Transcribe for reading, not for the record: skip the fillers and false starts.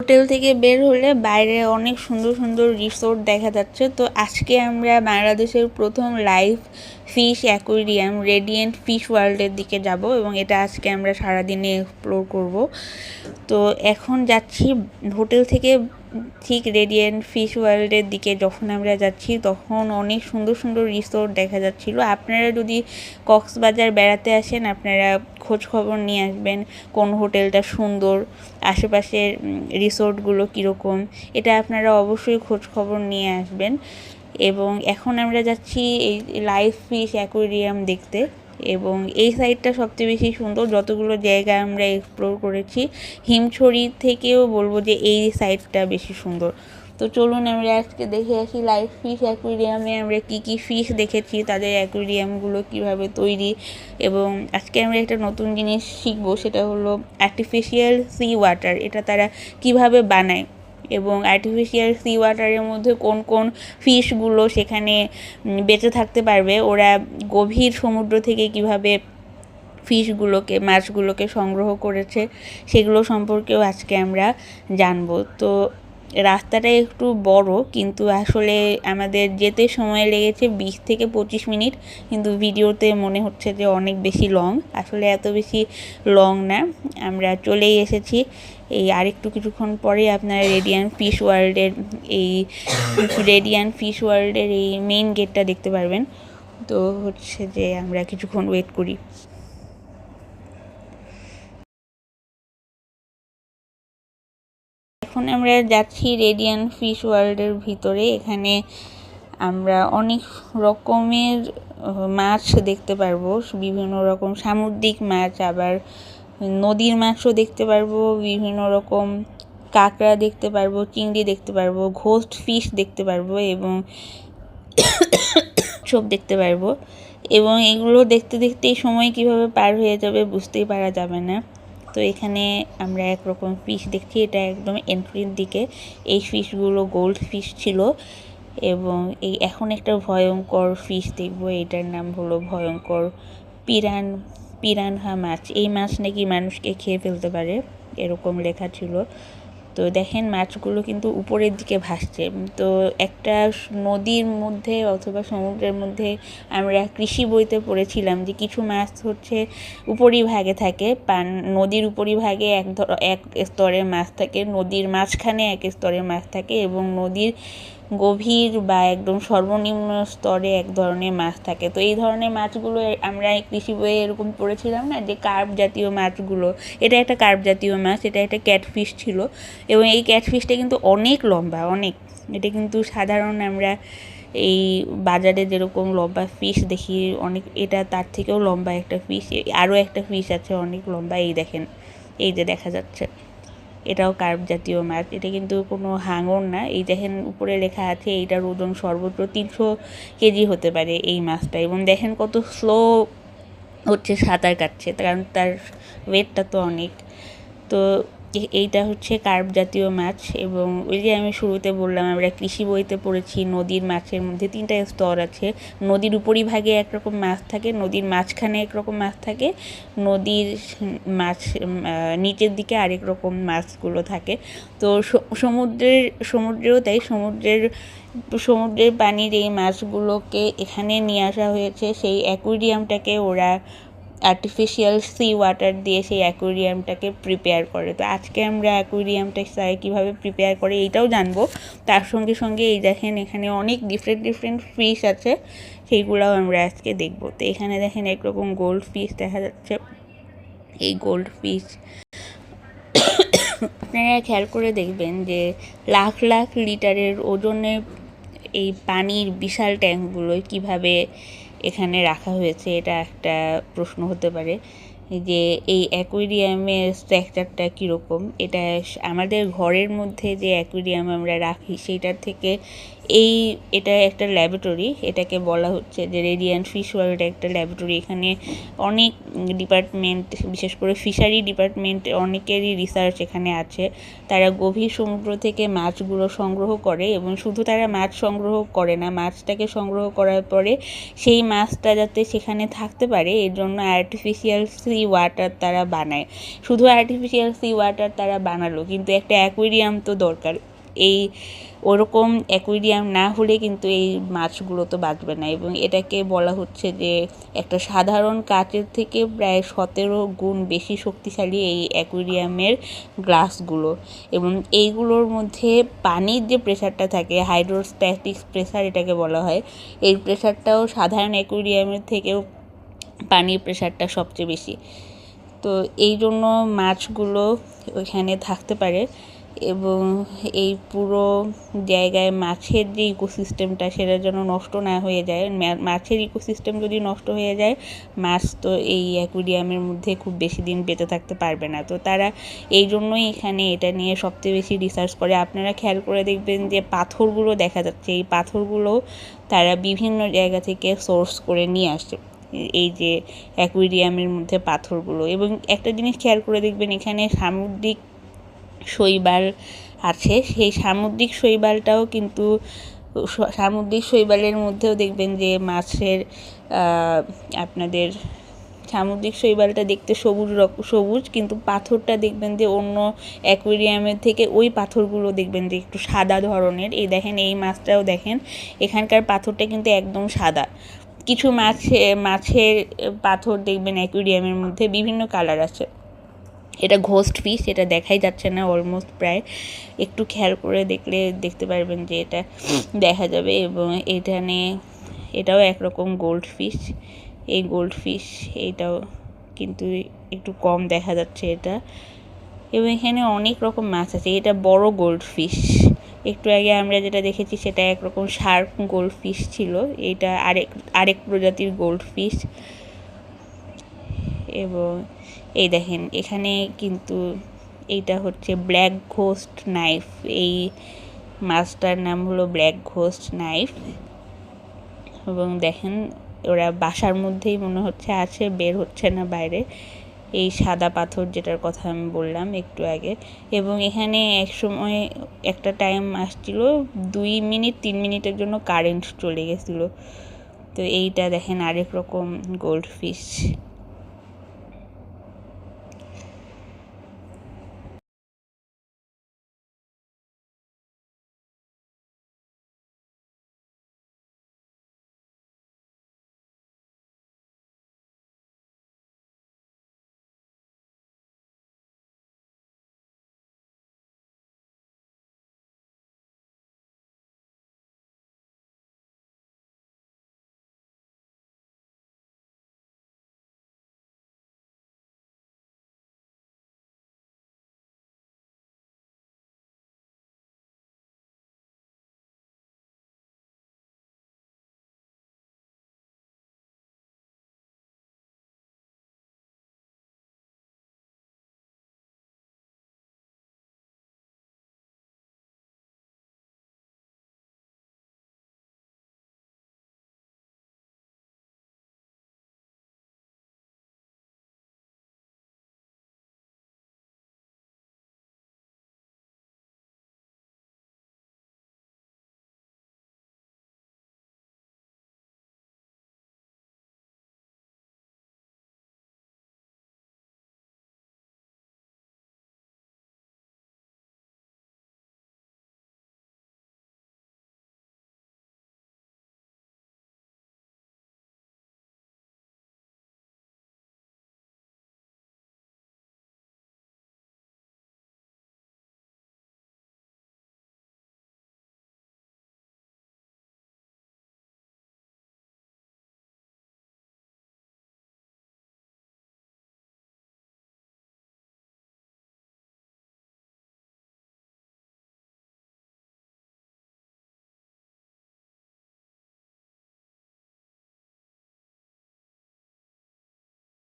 Hotel থেকে বের হলে বাইরে অনেক সুন্দর সুন্দর রিসোর্ট দেখা যাচ্ছে। তো আজকে আমরা বাংলাদেশের প্রথম live fish aquarium radiant fish ওয়ার্ল্ডের দিকে যাব এবং এটা আজকে আমরা সারাদিনে এক্সপ্লোর করব। তো এখন যাচ্ছি হোটেল থেকে ঠিক রেডিয়েন্ট ফিশ ওয়ার্ল্ডের দিকে। যখন আমরা যাচ্ছি তখন অনেক সুন্দর সুন্দর রিসোর্ট দেখা যাচ্ছিল। আপনারা যদি কক্সবাজার বেড়াতে আসেন আপনারা খোঁজ খবর নিয়ে আসবেন কোন হোটেলটা সুন্দর, আশেপাশের রিসোর্টগুলো কীরকম, এটা আপনারা অবশ্যই খোঁজ খবর নিয়ে আসবেন। এবং এখন আমরা যাচ্ছি এই লাইভ ফিশ অ্যাকোয়ারিয়াম দেখতে এবং এই সাইডটা সবচেয়ে বেশি সুন্দর। যতগুলো জায়গা আমরা এক্সপ্লোর করেছি হিমছড়ি থেকেও বলবো যে এই সাইডটা বেশি সুন্দর। তো চলুন আমরা আজকে দেখে আসি লাইভ ফিশ অ্যাকোয়ারিয়ামে আমরা কি কি ফিশ দেখেছি, তাদের অ্যাকোয়ারিয়ামগুলো কিভাবে তৈরি, এবং আজকে আমরা একটা নতুন জিনিস শিখবো, সেটা হলো আর্টিফিশিয়াল সি ওয়াটার, এটা তারা কিভাবে বানায় এবং আর্টিফিশিয়াল সি ওয়াটারের মধ্যে কোন কোন ফিশগুলো সেখানে বেঁচে থাকতে পারবে, ওরা গভীর সমুদ্র থেকে কিভাবে ফিশগুলোকে মাছগুলোকে সংগ্রহ করেছে সেগুলো সম্পর্কেও আজকে আমরা জানবো। তো রাস্তাটা একটু বড় কিন্তু আসলে আমাদের যেতে সময় লেগেছে 20 থেকে 25 মিনিট, কিন্তু ভিডিওতে মনে হচ্ছে যে অনেক বেশি লং। আসলে এত বেশি লং না, আমরা চলেই এসেছি। এই আরেকটু কিছুক্ষণ পরে আপনারা রেডিয়েন্ট ফিশ ওয়ার্ল্ডের এই মেইন গেটটা দেখতে পারবেন। তো হচ্ছে যে আমরা কিছুক্ষণ ওয়েট করি। এখন আমরা যাচ্ছি রেডিয়েন্ট ফিশ ওয়ার্ল্ডের ভিতরে। এখানে আমরা অনেক রকমের মাছ দেখতে পারবো, বিভিন্ন রকম সামুদ্রিক মাছ, আবার নদীর মাছও দেখতে পারবো, বিভিন্ন রকম কাঁকড়া দেখতে পারবো, চিংড়ি দেখতে পারবো, ঘোস্ট ফিশ দেখতে পারবো এবং সব দেখতে পারবো। এবং এগুলো দেখতে দেখতে এই সময় কিভাবে পার হয়ে যাবে বুঝতেই পারা যাবে না। তো এখানে আমরা একরকম ফিশ দেখছি, এটা একদম এন্ট্রির দিকে। এই ফিশগুলো গোল্ড ফিশ ছিল এবং এই এখন একটা ভয়ঙ্কর ফিশ দেখবো, এটার নাম হলো ভয়ঙ্কর পিরানহা মাছ। এই মাছ নাকি মানুষকে খেয়ে ফেলতে পারে এরকম লেখা ছিল। তো দেখেন মাছগুলো কিন্তু উপরের দিকে ভাসছে। তো একটা নদীর মধ্যে অথবা সমুদ্রের মধ্যে আমরা কৃষি বইতে পড়েছিলাম যে কিছু মাছ হচ্ছে উপরিভাগে থাকে, নদীর উপরিভাগে এক স্তরের মাছ থাকে, নদীর মাঝখানে এক স্তরের মাছ থাকে এবং নদীর গভীর বা একদম সর্বনিম্ন স্তরে এক ধরনের মাছ থাকে। তো এই ধরনের মাছগুলো আমরা কৃষি বইয়ে এরকম পড়েছিলাম না, যে কার্প জাতীয় মাছগুলো, এটা একটা কার্প জাতীয় মাছ, এটা একটা ক্যাটফিশ ছিল এবং এই ক্যাটফিশটা কিন্তু অনেক লম্বা, অনেক। এটা কিন্তু সাধারণ আমরা এই বাজারে যেরকম লম্বা ফিশ দেখি অনেক, এটা তার থেকেও লম্বা একটা ফিশ। আরও একটা ফিশ আছে অনেক লম্বা, এই দেখেন, এই যে দেখা যাচ্ছে, এটাও কার্প জাতীয় মাছ। এটা কিন্তু কোনো হাঙর না। এই দেখেন উপরে লেখা আছে এইটার ওজন সর্বোচ্চ 300 কেজি হতে পারে এই মাছটা। এবং দেখেন কত স্লো হচ্ছে সাঁতার কাটছে, কারণ তার ওয়েটটা তো অনেক। তো এইটা হচ্ছে কার্প জাতীয় মাছ। এবং ওই যে আমি শুরুতে বললাম আমরা কৃষি বইতে পড়েছি নদীর মাছের মধ্যে 3টা স্তর আছে। নদীর উপরিভাগে একরকম মাছ থাকে, নদীর মাঝখানে একরকম মাছ থাকে, নদীর মাছ নিচের দিকে আরেক রকম মাছগুলো থাকে। তো সমুদ্রেও তাই, সমুদ্রের পানির এই মাছগুলোকে এখানে নিয়ে আসা হয়েছে। সেই অ্যাকোয়ারিয়ামটাকে ওরা আর্টিফিশিয়াল সি ওয়াটার দিয়ে সেই অ্যাকোয়ারিয়ামটাকে প্রিপেয়ার করে। তো আজকে আমরা অ্যাকোয়ারিয়ামটা কীভাবে প্রিপেয়ার করে এইটাও জানবো। তার সঙ্গে সঙ্গে এই দেখেন এখানে অনেক ডিফারেন্ট ফিশ আছে, সেইগুলোও আমরা আজকে দেখবো। তো এখানে দেখেন একরকম গোল্ড ফিশ দেখা যাচ্ছে। এই গোল্ড ফিশ আপনারা খেয়াল করে দেখবেন যে লাখ লাখ লিটারের ওজনের এই পানির বিশাল ট্যাঙ্কগুলো কিভাবে এখানে রাখা হয়েছে, এটা একটা প্রশ্ন হতে পারে যে এই অ্যাকোয়ারিয়ামের স্ট্রাকচারটা কীরকম। এটা আমাদের ঘরের মধ্যে যে অ্যাকোয়ারিয়াম আমরা রাখি সেইটার থেকে এটা একটা ল্যাবরেটরি, এটাকে বলা হচ্ছে যে রেডিয়ান্ট ফিশ ওয়ার্ল্ড একটা ল্যাবরেটরি। এখানে অনেক ডিপার্টমেন্ট, বিশেষ করে ফিশারি ডিপার্টমেন্ট, অনেকেরই রিসার্চ এখানে আছে। তারা গভীর সমুদ্র থেকে মাছগুলো সংগ্রহ করে এবং শুধু তারা মাছ সংগ্রহ করে না, মাছটাকে সংগ্রহ করার পরে সেই মাছটা যাতে সেখানে থাকতে পারে এর জন্য আর্টিফিশিয়াল সি ওয়াটার তারা বানায়। শুধু আর্টিফিশিয়াল সি ওয়াটার তারা বানালো, কিন্তু একটা অ্যাকুয়ারিয়াম তো দরকার। এই ওরকম অ্যাকুয়ারিয়াম না হলে কিন্তু এই মাছগুলো তো বাঁচবে না। এবং এটাকে বলা হচ্ছে যে একটা সাধারণ কাচের থেকে প্রায় 17 গুণ বেশি শক্তিশালী এই অ্যাকুয়ারিয়ামের গ্লাসগুলো। এবং এইগুলোর মধ্যে পানির যে প্রেশারটা থাকে, হাইড্রোস্ট্যাটিক প্রেশার এটাকে বলা হয়, এই প্রেশারটাও সাধারণ অ্যাকুয়ারিয়ামের থেকেও পানির প্রেশারটা সবচেয়ে বেশি। তো এই জন্য মাছগুলো ওইখানে থাকতে পারে এবং এই পুরো জায়গায় মাছের যে ইকোসিস্টেমটা সেটা যেন নষ্ট না হয়ে যায়। মাছের ইকোসিস্টেম যদি নষ্ট হয়ে যায়, মাছ তো এই অ্যাকুয়ারিয়ামের মধ্যে খুব বেশি দিন বেঁচে থাকতে পারবে না। তো তারা এই জন্যই এখানে এটা নিয়ে সবচেয়ে বেশি রিসার্চ করে। আপনারা খেয়াল করে দেখবেন যে পাথরগুলো দেখা যাচ্ছে, এই পাথরগুলো তারা বিভিন্ন জায়গা থেকে সোর্স করে নিয়ে আসছে, এই যে অ্যাকুয়ারিয়ামের মধ্যে পাথরগুলো। এবং একটা জিনিস খেয়াল করে দেখবেন, এখানে সামুদ্রিক শৈবাল আছে, সেই সামুদ্রিক শৈবালটাও কিন্তু সামুদ্রিক শৈবালের মধ্যেও দেখবেন যে মাছের আপনাদের সামুদ্রিক শৈবালটা দেখতে সবুজ, কিন্তু পাথরটা দেখবেন যে অন্য অ্যাকুয়ারিয়ামের থেকে ওই পাথরগুলো দেখবেন যে একটু সাদা ধরনের। এই দেখেন, এই মাছটাও দেখেন, এখানকার পাথরটা কিন্তু একদম সাদা। কিছু মাছের পাথর দেখবেন অ্যাকুয়ারিয়ামের মধ্যে বিভিন্ন কালার আছে। এটা ঘোস্ট ফিশ, এটা দেখাই যাচ্ছে না অলমোস্ট, প্রায় একটু খেয়াল করে দেখলে দেখতে পারবেন যে এটা দেখা যাবে। এবং এটাও একরকম গোল্ড ফিশ। এই গোল্ড ফিশ এইটাও কিন্তু একটু কম দেখা যাচ্ছে এটা। এবং এখানে অনেক রকম মাছ আছে। এটা বড় গোল্ড ফিশ। একটু আগে আমরা যেটা দেখেছি সেটা একরকম শার্ক গোল্ড ফিশ ছিল, এটা আরেক প্রজাতির গোল্ড ফিশ। এবং এই দেখেন, এখানে কিন্তু এইটা হচ্ছে ব্ল্যাক ঘোস্ট নাইফ। এই মাছটার নাম হলো ব্ল্যাক ঘোস্ট নাইফ। এবং দেখেন, ওরা বাসার মধ্যেই মনে হচ্ছে আছে, বের হচ্ছে না বাইরে। এই সাদা পাথর যেটার কথা আমি বললাম একটু আগে। এবং এখানে একসময় একটা টাইম আসছিল 2-3 মিনিটের জন্য কারেন্ট চলে গেছিলো। তো এইটা দেখেন আরেক রকম গোল্ড ফিশ।